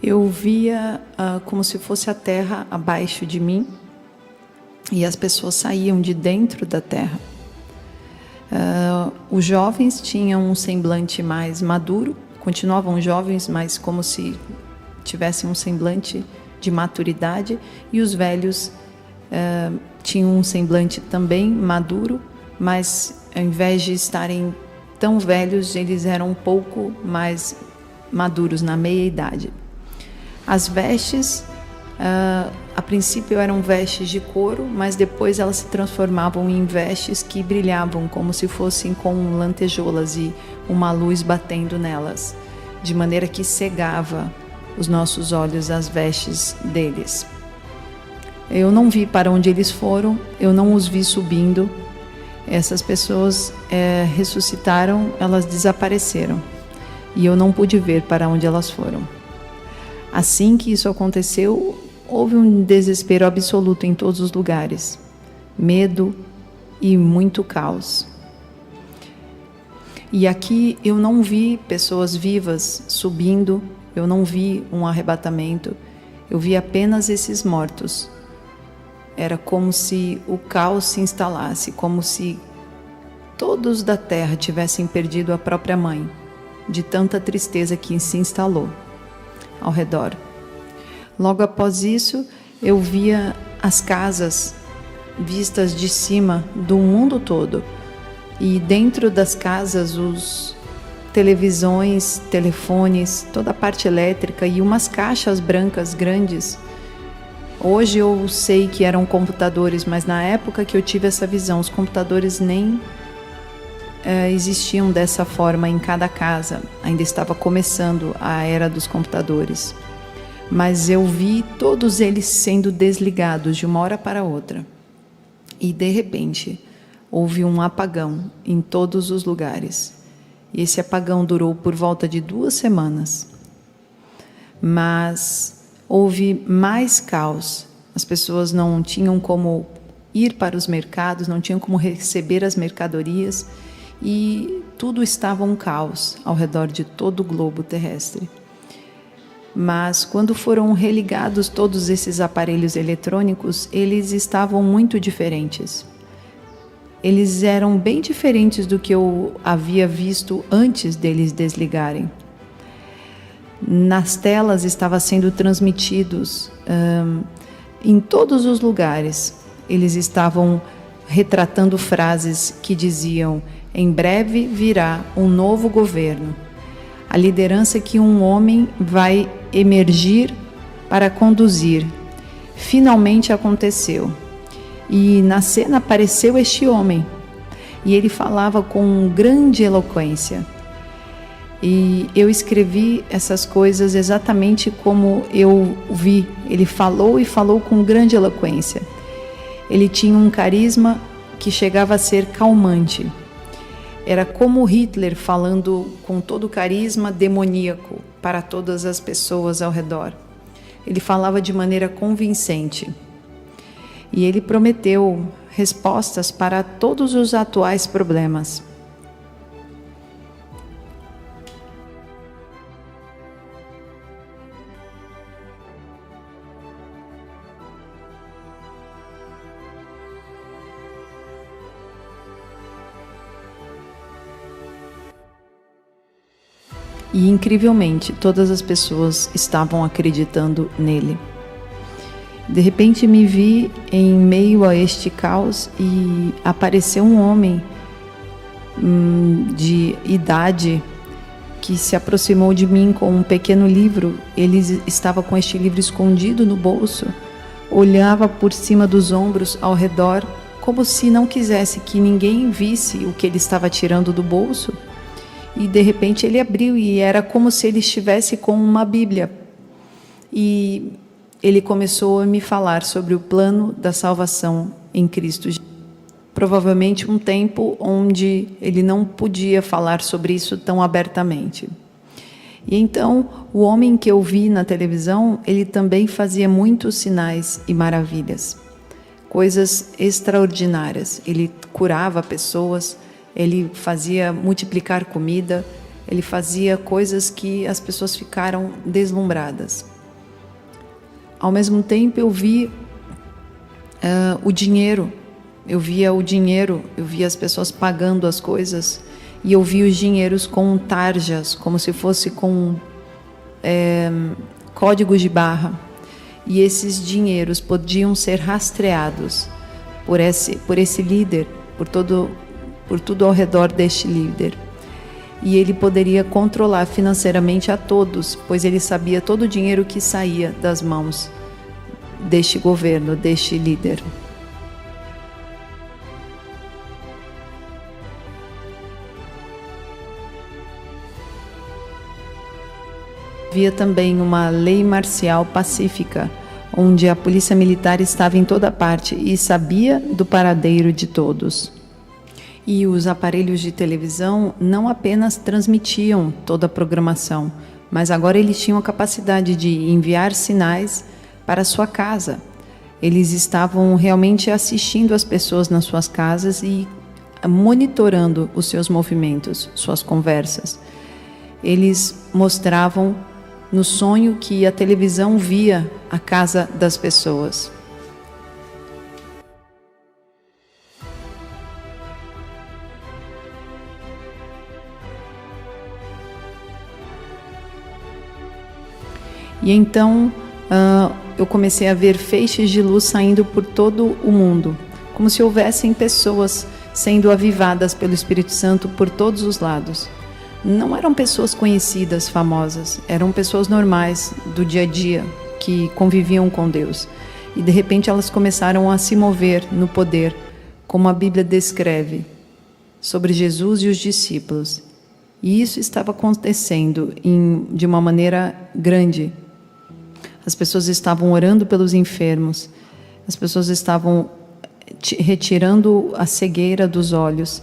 Eu via como se fosse a terra abaixo de mim e as pessoas saíam de dentro da terra. Os jovens tinham um semblante mais maduro, continuavam jovens, mas como se tivessem um semblante de maturidade, e os velhos tinham um semblante também maduro, mas ao invés de estarem tão velhos, eles eram um pouco mais maduros, na meia-idade. As vestes, a princípio eram vestes de couro, mas depois elas se transformavam em vestes que brilhavam como se fossem com lantejoulas e uma luz batendo nelas, de maneira que cegava os nossos olhos as vestes deles. Eu não vi para onde eles foram, eu não os vi subindo. Essas pessoas ressuscitaram, elas desapareceram e eu não pude ver para onde elas foram. Assim que isso aconteceu, houve um desespero absoluto em todos os lugares, medo e muito caos. E aqui eu não vi pessoas vivas subindo, eu não vi um arrebatamento, eu vi apenas esses mortos. Era como se o caos se instalasse, como se todos da terra tivessem perdido a própria mãe, de tanta tristeza que se instalou ao redor. Logo após isso, eu via as casas vistas de cima do mundo todo, e dentro das casas os televisões, telefones, toda a parte elétrica e umas caixas brancas grandes. Hoje eu sei que eram computadores, mas na época que eu tive essa visão, os computadores nem existiam dessa forma em cada casa. Ainda estava começando a era dos computadores. Mas eu vi todos eles sendo desligados de uma hora para outra. E de repente, houve um apagão em todos os lugares. E esse apagão durou por volta de 2 semanas. Mas houve mais caos. As pessoas não tinham como ir para os mercados, não tinham como receber as mercadorias, e tudo estava um caos ao redor de todo o globo terrestre. Mas quando foram religados todos esses aparelhos eletrônicos, eles estavam muito diferentes. Eles eram bem diferentes do que eu havia visto antes deles desligarem. Nas telas estava sendo transmitidos em todos os lugares. Eles estavam retratando frases que diziam: em breve virá um novo governo. A liderança que um homem vai emergir para conduzir. Finalmente aconteceu. E na cena apareceu este homem. E ele falava com grande eloquência. E eu escrevi essas coisas exatamente como eu vi. Ele falou e falou com grande eloquência. Ele tinha um carisma que chegava a ser calmante. Era como Hitler falando com todo o carisma demoníaco para todas as pessoas ao redor. Ele falava de maneira convincente. E ele prometeu respostas para todos os atuais problemas. E, incrivelmente, todas as pessoas estavam acreditando nele. De repente me vi em meio a este caos e apareceu um homem de idade que se aproximou de mim com um pequeno livro. Ele estava com este livro escondido no bolso, olhava por cima dos ombros ao redor, como se não quisesse que ninguém visse o que ele estava tirando do bolso. E de repente ele abriu e era como se ele estivesse com uma Bíblia. E ele começou a me falar sobre o plano da salvação em Cristo. Provavelmente um tempo onde ele não podia falar sobre isso tão abertamente. E então, o homem que eu vi na televisão, ele também fazia muitos sinais e maravilhas. Coisas extraordinárias. Ele curava pessoas, ele fazia multiplicar comida, Ele fazia coisas que as pessoas ficaram deslumbradas. Ao mesmo tempo, eu vi o dinheiro. Eu via o dinheiro, eu via as pessoas pagando as coisas, e eu via os dinheiros com tarjas, como se fosse com códigos de barra. E esses dinheiros podiam ser rastreados por esse líder, por tudo ao redor deste líder. E ele poderia controlar financeiramente a todos, pois ele sabia todo o dinheiro que saía das mãos deste governo, deste líder. Havia também uma lei marcial pacífica, onde a polícia militar estava em toda parte e sabia do paradeiro de todos. E os aparelhos de televisão não apenas transmitiam toda a programação, mas agora eles tinham a capacidade de enviar sinais para a sua casa. Eles estavam realmente assistindo as pessoas nas suas casas e monitorando os seus movimentos, suas conversas. Eles mostravam no sonho que a televisão via a casa das pessoas. E então eu comecei a ver feixes de luz saindo por todo o mundo, como se houvessem pessoas sendo avivadas pelo Espírito Santo por todos os lados. Não eram pessoas conhecidas, famosas, eram pessoas normais do dia a dia que conviviam com Deus. E de repente elas começaram a se mover no poder, como a Bíblia descreve, sobre Jesus e os discípulos. E isso estava acontecendo de uma maneira grande. As pessoas estavam orando pelos enfermos, as pessoas estavam retirando a cegueira dos olhos.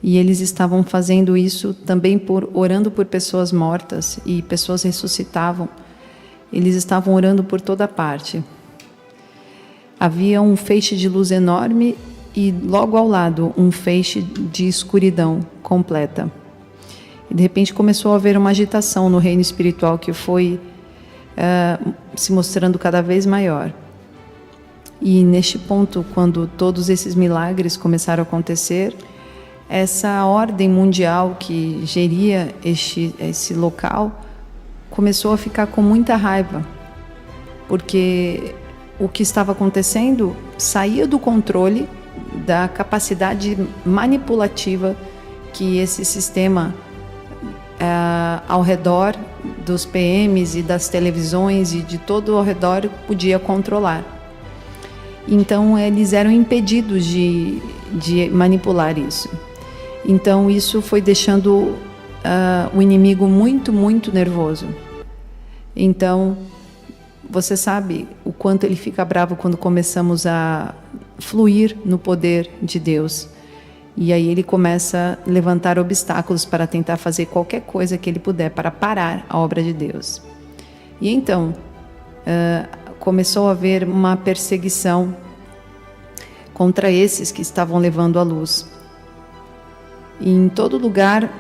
E eles estavam fazendo isso também orando por pessoas mortas, e pessoas ressuscitavam. Eles estavam orando por toda parte. Havia um feixe de luz enorme e logo ao lado um feixe de escuridão completa. E de repente começou a haver uma agitação no reino espiritual que foi se mostrando cada vez maior. E neste ponto, quando todos esses milagres começaram a acontecer, essa ordem mundial que geria esse local começou a ficar com muita raiva, porque o que estava acontecendo saía do controle da capacidade manipulativa que esse sistema ao redor dos PMs e das televisões e de todo ao redor podia controlar. Então eles eram impedidos de manipular isso. Então isso foi deixando o inimigo muito, muito nervoso. Então, você sabe o quanto ele fica bravo quando começamos a fluir no poder de Deus. E aí ele começa a levantar obstáculos para tentar fazer qualquer coisa que ele puder para parar a obra de Deus. E então, começou a haver uma perseguição contra esses que estavam levando a luz. E em todo lugar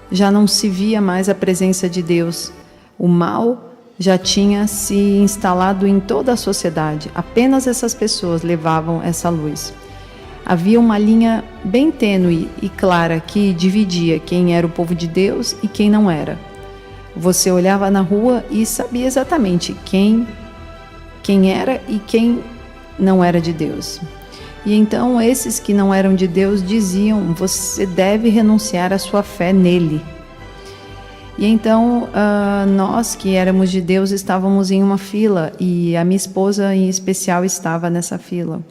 já não se via mais a presença de Deus. O mal já tinha se instalado em toda a sociedade. Apenas essas pessoas levavam essa luz. Havia uma linha bem tênue e clara que dividia quem era o povo de Deus e quem não era. Você olhava na rua e sabia exatamente quem era e quem não era de Deus. E então esses que não eram de Deus diziam: você deve renunciar à sua fé nele. E então nós que éramos de Deus estávamos em uma fila, e a minha esposa em especial estava nessa fila.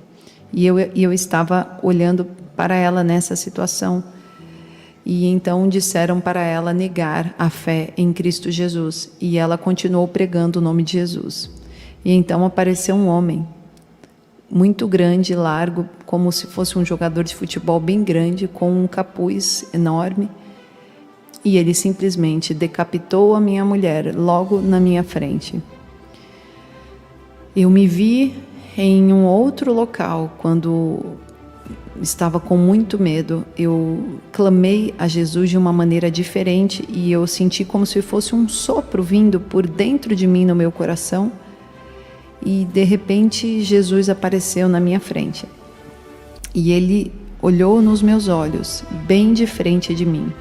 E eu estava olhando para ela nessa situação. E então disseram para ela negar a fé em Cristo Jesus. E ela continuou pregando o nome de Jesus. E então apareceu um homem muito grande, largo, como se fosse um jogador de futebol bem grande, com um capuz enorme. E ele simplesmente decapitou a minha mulher logo na minha frente. Eu me vi em um outro local quando estava com muito medo. Eu clamei a Jesus de uma maneira diferente e eu senti como se fosse um sopro vindo por dentro de mim, no meu coração. E de repente Jesus apareceu na minha frente. E ele olhou nos meus olhos, bem de frente de mim.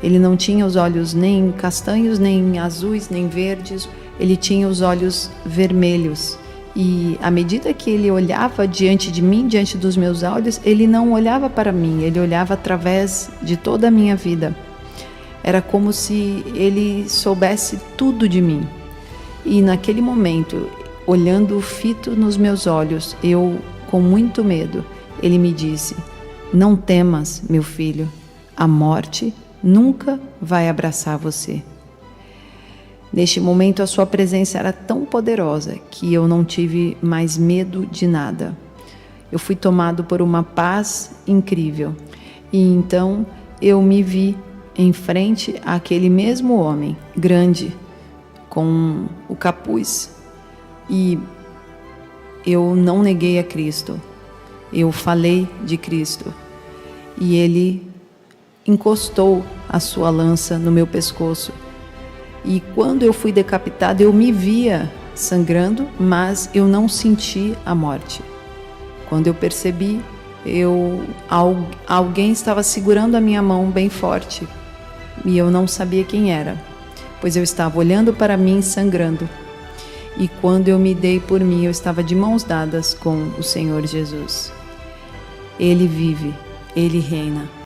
Ele não tinha os olhos nem castanhos, nem azuis, nem verdes. Ele tinha os olhos vermelhos. E à medida que ele olhava diante de mim, diante dos meus olhos, ele não olhava para mim, ele olhava através de toda a minha vida. Era como se ele soubesse tudo de mim. E naquele momento, olhando fito nos meus olhos, eu com muito medo, ele me disse: não temas, meu filho, a morte nunca vai abraçar você. Neste momento, a sua presença era tão poderosa que eu não tive mais medo de nada. Eu fui tomado por uma paz incrível. E então eu me vi em frente àquele mesmo homem, grande, com o capuz. E eu não neguei a Cristo. Eu falei de Cristo. E ele encostou a sua lança no meu pescoço. E quando eu fui decapitado, eu me via sangrando, mas eu não senti a morte. Quando eu percebi, alguém estava segurando a minha mão bem forte e eu não sabia quem era, pois eu estava olhando para mim sangrando. E quando eu me dei por mim, eu estava de mãos dadas com o Senhor Jesus. Ele vive, Ele reina.